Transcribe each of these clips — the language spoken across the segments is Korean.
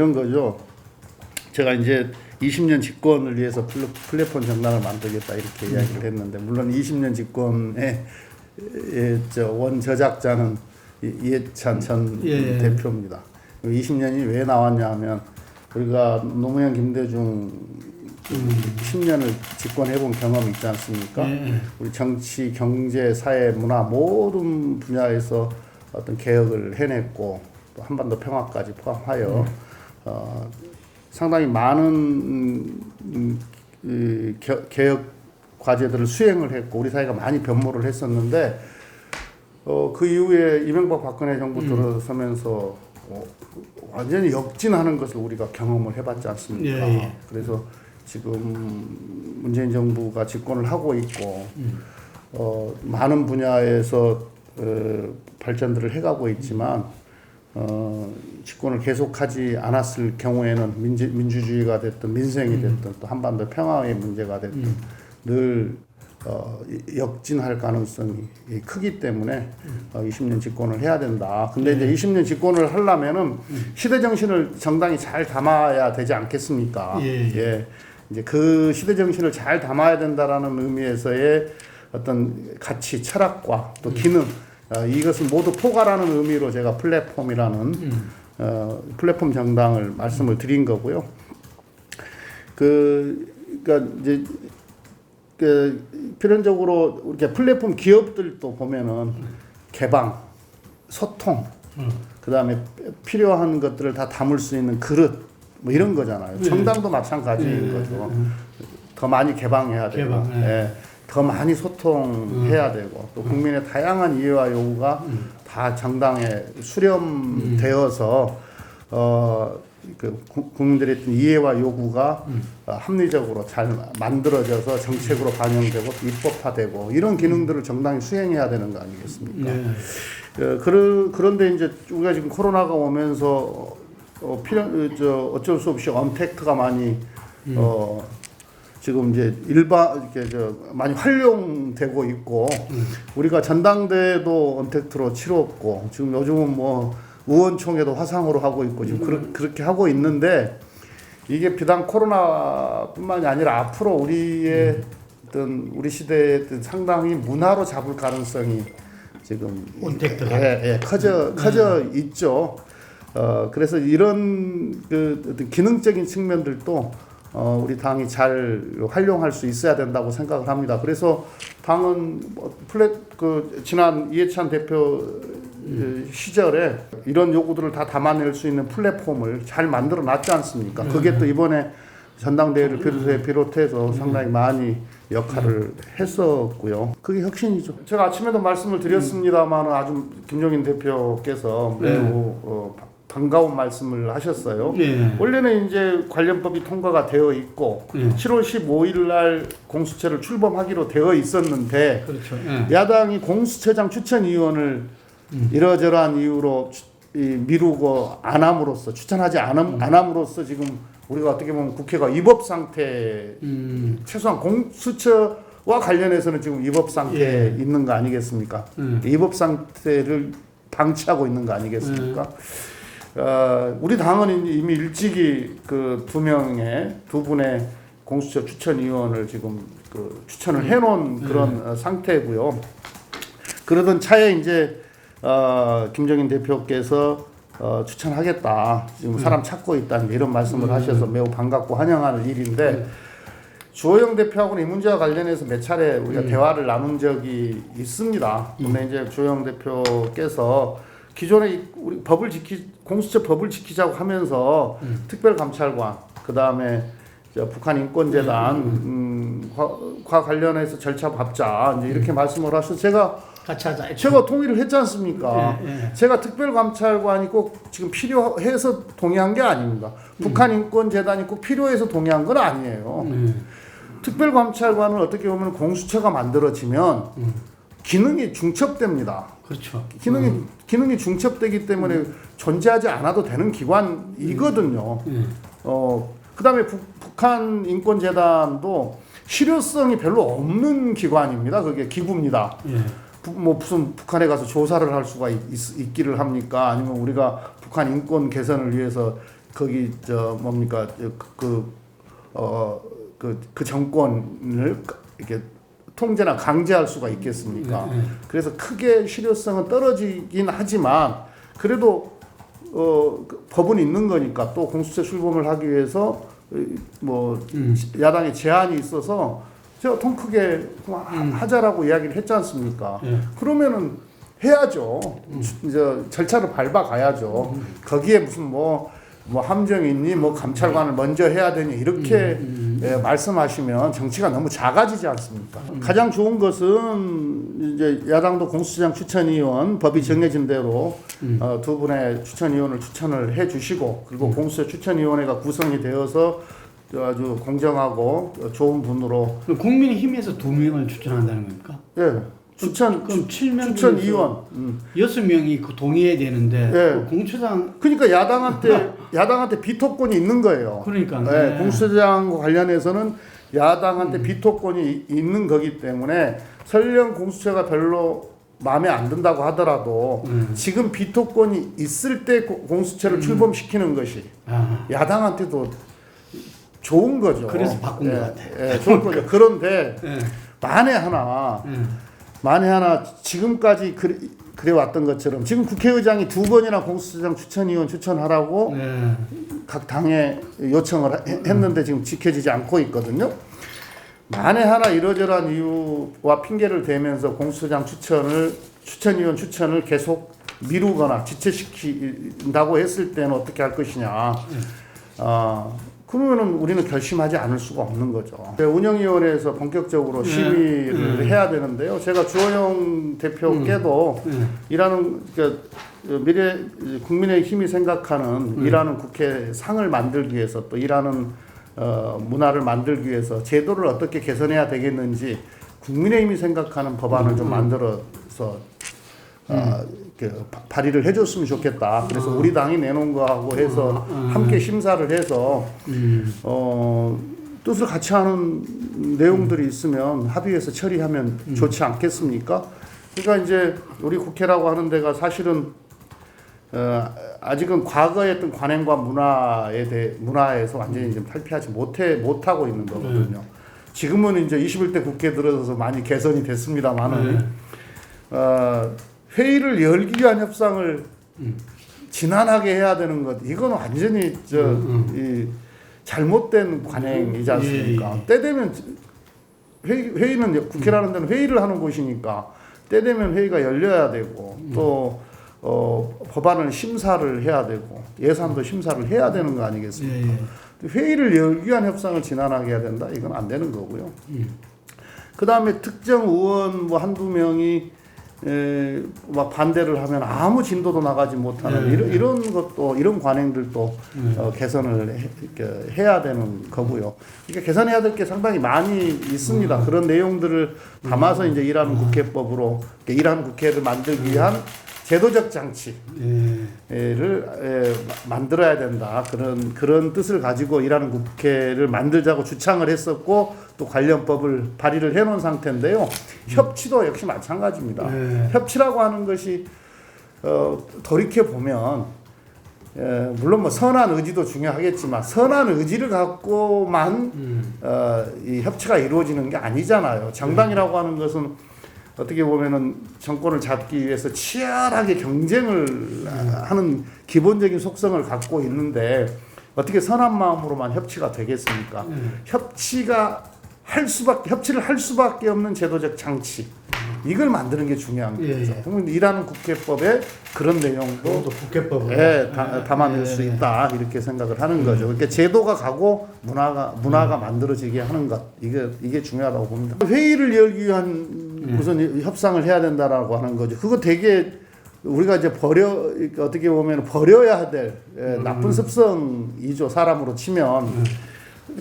이런 거죠. 제가 이제 20년 집권을 위해서 플랫폼 정당을 만들겠다 이렇게 이야기를 했는데, 물론 20년 집권의 원 저작자는 이해찬 전 대표입니다. 20년이 왜 나왔냐 하면, 우리가 노무현 김대중 10년을 집권해본 경험이 있지 않습니까? 우리 정치, 경제, 사회, 문화 모든 분야에서 어떤 개혁을 해냈고, 또 한반도 평화까지 포함하여 상당히 많은 개혁 과제들을 수행을 했고, 우리 사회가 많이 변모를 했었는데, 그 이후에 이명박 박근혜 정부 들어서면서 완전히 역진하는 것을 우리가 경험을 해봤지 않습니까? 그래서 지금 문재인 정부가 집권을 하고 있고, 많은 분야에서 발전들을 해가고 있지만, 집권을 계속하지 않았을 경우에는 민주주의가 됐든 민생이 됐든 또 한반도 평화의 문제가 됐든 늘 역진할 가능성이 크기 때문에 20년 집권을 해야 된다. 근데 이제 20년 집권을 하려면은 시대 정신을 정당이 잘 담아야 되지 않겠습니까? 예. 이제 그 시대 정신을 잘 담아야 된다라는 의미에서의 어떤 가치, 철학과 또 기능, 이것을 모두 포괄하는 의미로 제가 플랫폼이라는 플랫폼 정당을 말씀을 드린 거고요. 그러니까 이제 필연적으로 이렇게 플랫폼 기업들도 보면은 개방, 소통, 그다음에 필요한 것들을 다 담을 수 있는 그릇, 뭐 이런 거잖아요. 정당도 마찬가지인 거죠. 더 많이 개방해야 되고, 더 많이 소통해야 되고, 또 국민의 다양한 이해와 요구가 다 정당에 수렴되어서 그 국민들의 이해와 요구가 합리적으로 잘 만들어져서 정책으로 반영되고 입법화되고, 이런 기능들을 정당이 수행해야 되는 거 아니겠습니까? 그런데 이제 우리가 지금 코로나가 오면서 어쩔 수 없이 언택트가 많이 지금 이제 이렇게 많이 활용되고 있고, 우리가 전당대회도 언택트로 치렀고, 지금 요즘은 뭐 의원총회도 화상으로 하고 있고, 지금 그렇게 하고 있는데, 이게 비단 코로나뿐만이 아니라 앞으로 우리의 우리 시대의 상당히 문화로 잡을 가능성이 지금 커져 있죠. 그래서 이런 어떤 기능적인 측면들도 우리 당이 잘 활용할 수 있어야 된다고 생각을 합니다. 그래서 당은 지난 이해찬 대표 시절에 이런 요구들을 다 담아낼 수 있는 플랫폼을 잘 만들어 놨지 않습니까? 그게 또 이번에 전당대회를 비롯해서 상당히 많이 역할을 했었고요. 그게 혁신이죠. 제가 아침에도 말씀을 드렸습니다만, 아주 김종인 대표께서 매우 반가운 말씀을 하셨어요. 원래는 이제 관련법이 통과가 되어 있고 7월 15일 날 공수처를 출범하기로 되어 있었는데, 그렇죠. 야당이 공수처장 추천위원을 이러저러한 이유로 미루고 안 함으로써, 추천하지 않음으로써 지금 우리가 어떻게 보면 국회가 위법 상태, 최소한 공수처와 관련해서는 지금 위법 상태에 있는 거 아니겠습니까? 위법 상태를 방치하고 있는 거 아니겠습니까? 우리 당은 이미 일찍이 그 두 분의 공수처 추천위원을 지금 추천을 해놓은 그런 상태고요. 그러던 차에 이제 김종인 대표께서 추천하겠다, 지금 사람 찾고 있다, 이런 말씀을 하셔서 매우 반갑고 환영하는 일인데, 주호영 대표하고는 이 문제와 관련해서 몇 차례 우리가 대화를 나눈 적이 있습니다. 근데 이제 주호영 대표께서 기존의 우리 공수처 법을 지키자고 하면서 특별감찰관, 그 다음에 북한 인권재단과 관련해서 절차 밟자, 이제 이렇게 말씀을 하셔서 제가 동의를 했지 않습니까? 제가 특별감찰관이 꼭 지금 필요해서 동의한 게 아닙니다. 북한 인권재단이 꼭 필요해서 동의한 건 아니에요. 특별감찰관은 어떻게 보면 공수처가 만들어지면 기능이 중첩됩니다. 그렇죠. 기능이 중첩되기 때문에 존재하지 않아도 되는 기관이거든요. 그다음에 북한 인권재단도 실효성이 별로 없는 기관입니다. 그게 기구입니다. 뭐 무슨 북한에 가서 조사를 할 수가 있기를 합니까? 아니면 우리가 북한 인권 개선을 위해서 거기 저 뭡니까 그 정권을 이렇게 통제나 강제할 수가 있겠습니까? 그래서 크게 실효성은 떨어지긴 하지만 그래도 그 법은 있는 거니까 또 공수처 출범을 하기 위해서 뭐 야당의 제안이 있어서 제가 통 크게 하자라고 이야기를 했지 않습니까? 그러면은 해야죠. 이제 절차를 밟아 가야죠. 거기에 무슨 뭐 함정이 있니, 뭐 감찰관을 먼저 해야 되니 이렇게 말씀하시면 정치가 너무 작아지지 않습니까? 가장 좋은 것은 이제 야당도 공수처장 추천위원 법이 정해진 대로 두 분의 추천위원을 추천을 해주시고 그리고 공수처 추천위원회가 구성이 되어서 아주 공정하고 좋은 분으로 국민의힘에서 2명을 추천한다는 겁니까? 예. 추천 7명 추천위원 6명이 그 동의해야 되는데 예. 공수처장 그러니까 야당한테 비토권이 있는 거예요. 그러니까 네. 공수처장과 관련해서는 야당한테 비토권이 있는 거기 때문에 설령 공수처가 별로 마음에 안 든다고 하더라도 지금 비토권이 있을 때 공수처를 출범시키는 것이 야당한테도 좋은 거죠. 그래서 바꾼 것 같아. 예, 좋은 거죠. 그런데 만에 하나 지금까지 그래 왔던 것처럼 지금 국회의장이 2번이나 공수처장 추천위원 추천하라고 각 당에 요청을 했는데 지금 지켜지지 않고 있거든요. 만에 하나 이러저러한 이유와 핑계를 대면서 공수처장 추천위원 추천을 계속 미루거나 지체시킨다고 했을 때는 어떻게 할 것이냐. 그러면은 우리는 결심하지 않을 수가 없는 거죠. 운영위원회에서 본격적으로 심의를 해야 되는데요. 제가 주호영 대표께도 일하는 그러니까 국민의힘이 생각하는 일하는 국회 상을 만들기 위해서 또 일하는 문화를 만들기 위해서 제도를 어떻게 개선해야 되겠는지 국민의힘이 생각하는 법안을 좀 만들어서 발의를 해줬으면 좋겠다. 그래서 우리 당이 내놓은 거하고 해서 함께 심사를 해서 뜻을 같이 하는 내용들이 있으면 합의해서 처리하면 좋지 않겠습니까? 그러니까 이제 우리 국회라고 하는 데가 사실은 아직은 과거에 했던 관행과 문화에서 완전히 좀 탈피하지 못하고 있는 거거든요. 지금은 이제 21대 국회에 들어서서 많이 개선이 됐습니다만은 회의를 열기 위한 협상을 지난하게 해야 되는 것 이건 완전히 이 잘못된 관행이지 않습니까? 때 되면 회의는 국회라는 데는 회의를 하는 곳이니까 때 되면 회의가 열려야 되고 또 법안을 심사를 해야 되고 예산도 심사를 해야 되는 거 아니겠습니까? 회의를 열기 위한 협상을 지난하게 해야 된다 이건 안 되는 거고요. 그 다음에 특정 의원 뭐 한두 명이 막 반대를 하면 아무 진도도 나가지 못하는 이런 것도 이런 관행들도 개선을 해야 되는 거고요. 그러니까 개선해야 될 게 상당히 많이 있습니다. 그런 내용들을 담아서 이제 일하는 국회법으로 일하는 국회를 만들기 위한 제도적 장치를 만들어야 된다. 그런 뜻을 가지고 일하는 국회를 만들자고 주창을 했었고 또 관련 법을 발의를 해놓은 상태인데요. 협치도 역시 마찬가지입니다. 협치라고 하는 것이 돌이켜 보면 물론 뭐 선한 의지도 중요하겠지만 선한 의지를 갖고만 이 협치가 이루어지는 게 아니잖아요. 정당이라고 하는 것은 어떻게 보면은 정권을 잡기 위해서 치열하게 경쟁을 하는 기본적인 속성을 갖고 있는데 어떻게 선한 마음으로만 협치가 되겠습니까? 협치를 할 수밖에 없는 제도적 장치 이걸 만드는 게 중요한 거죠. 그러면 일하는 국회법에 그런 내용도 국회법에 담아낼 수 있다 이렇게 생각을 하는 거죠. 그러니까 제도가 가고 문화가 만들어지게 하는 것 이게 중요하다고 봅니다. 회의를 열기 위한 무슨 협상을 해야 된다라고 하는 거죠. 그거 되게 우리가 이제 어떻게 보면 버려야 될 나쁜 습성이죠. 사람으로 치면.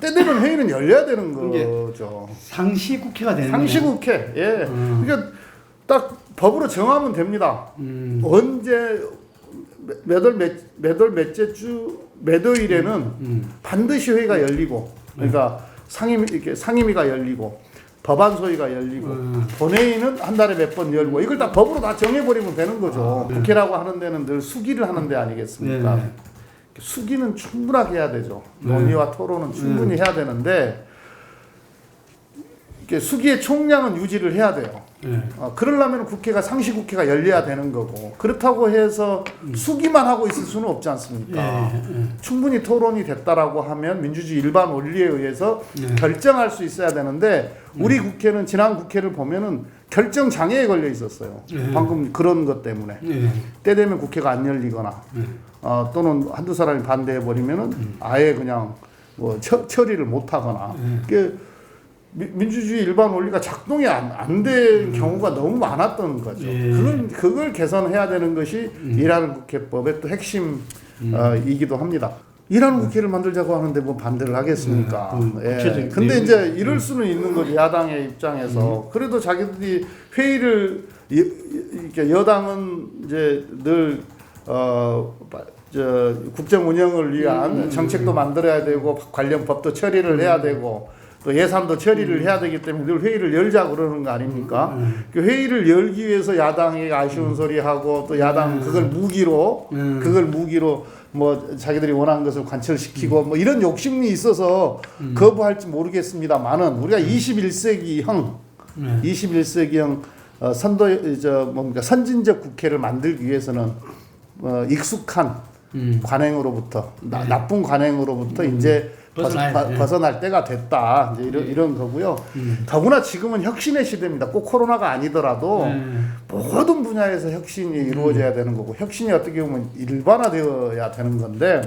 때 되면 회의는 열려야 되는 거죠. 상시국회가 되는 상시국회. 그러니까 딱 법으로 정하면 됩니다. 언제 몇 월 몇째 주 몇 월일에는 반드시 회의가 열리고 그러니까 상임위가 열리고 법안 소위가 열리고 본회의는 한 달에 몇 번 열고 이걸 다 법으로 다 정해버리면 되는 거죠. 국회라고 하는 데는 늘 수기를 하는 데 아니겠습니까? 수기는 충분하게 해야 되죠. 논의와 토론은 충분히 해야 되는데 이렇게 수기의 총량은 유지를 해야 돼요. 그러려면 국회가 상시국회가 열려야 되는 거고 그렇다고 해서 수기만 하고 있을 수는 없지 않습니까? 충분히 토론이 됐다라고 하면 민주주의 일반 원리에 의해서 결정할 수 있어야 되는데 우리 국회는 지난 국회를 보면은 결정 장애에 걸려 있었어요. 방금 그런 것 때문에 때 되면 국회가 안 열리거나 또는 한두 사람이 반대해 버리면은 아예 그냥 뭐 처리를 못 하거나 민주주의 일반 원리가 작동이 안 된 경우가 너무 많았던 거죠. 그걸 개선해야 되는 것이 일하는 국회법의 또 핵심이기도 합니다. 일하는 국회를 만들자고 하는데 뭐 반대를 하겠습니까? 근데 이제 이럴 수는 있는 거죠. 야당의 입장에서. 그래도 자기들이 회의를 이렇게 여당은 이제 늘 국정 운영을 위한 정책도 만들어야 되고 관련 법도 처리를 해야 되고 또 예산도 처리를 해야 되기 때문에 늘 회의를 열자 그러는 거 아닙니까? 그 회의를 열기 위해서 야당이 아쉬운 소리 하고 또 야당 그걸 무기로 뭐 자기들이 원하는 것을 관철시키고 뭐 이런 욕심이 있어서 거부할지 모르겠습니다만은 우리가 21세기형 선진적 국회를 만들기 위해서는 익숙한 관행으로부터 나쁜 관행으로부터 이제 벗어날 때가 됐다. 이제 이런 거고요. 더구나 지금은 혁신의 시대입니다. 꼭 코로나가 아니더라도 모든 분야에서 혁신이 이루어져야 되는 거고 혁신이 어떻게 보면 일반화되어야 되는 건데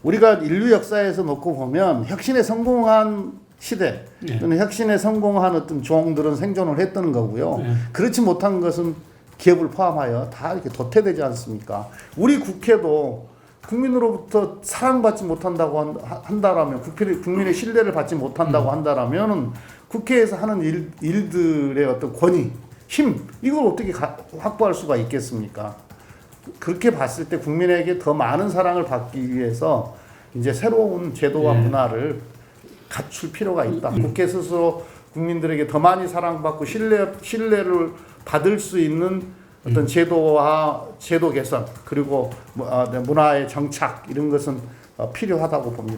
우리가 인류 역사에서 놓고 보면 혁신에 성공한 시대 또는 혁신에 성공한 어떤 종들은 생존을 했던 거고요. 그렇지 못한 것은 기업을 포함하여 다 이렇게 도태되지 않습니까? 우리 국회도 국민으로부터 사랑받지 못한다고 한다라면 국민의 신뢰를 받지 못한다고 한다라면 국회에서 하는 일들의 어떤 권위, 힘 이걸 어떻게 확보할 수가 있겠습니까? 그렇게 봤을 때 국민에게 더 많은 사랑을 받기 위해서 이제 새로운 제도와 문화를 갖출 필요가 있다. 국회 스스로 국민들에게 더 많이 사랑받고 신뢰를 받을 수 있는 어떤 제도 개선 그리고 문화의 정착 이런 것은 필요하다고 봅니다.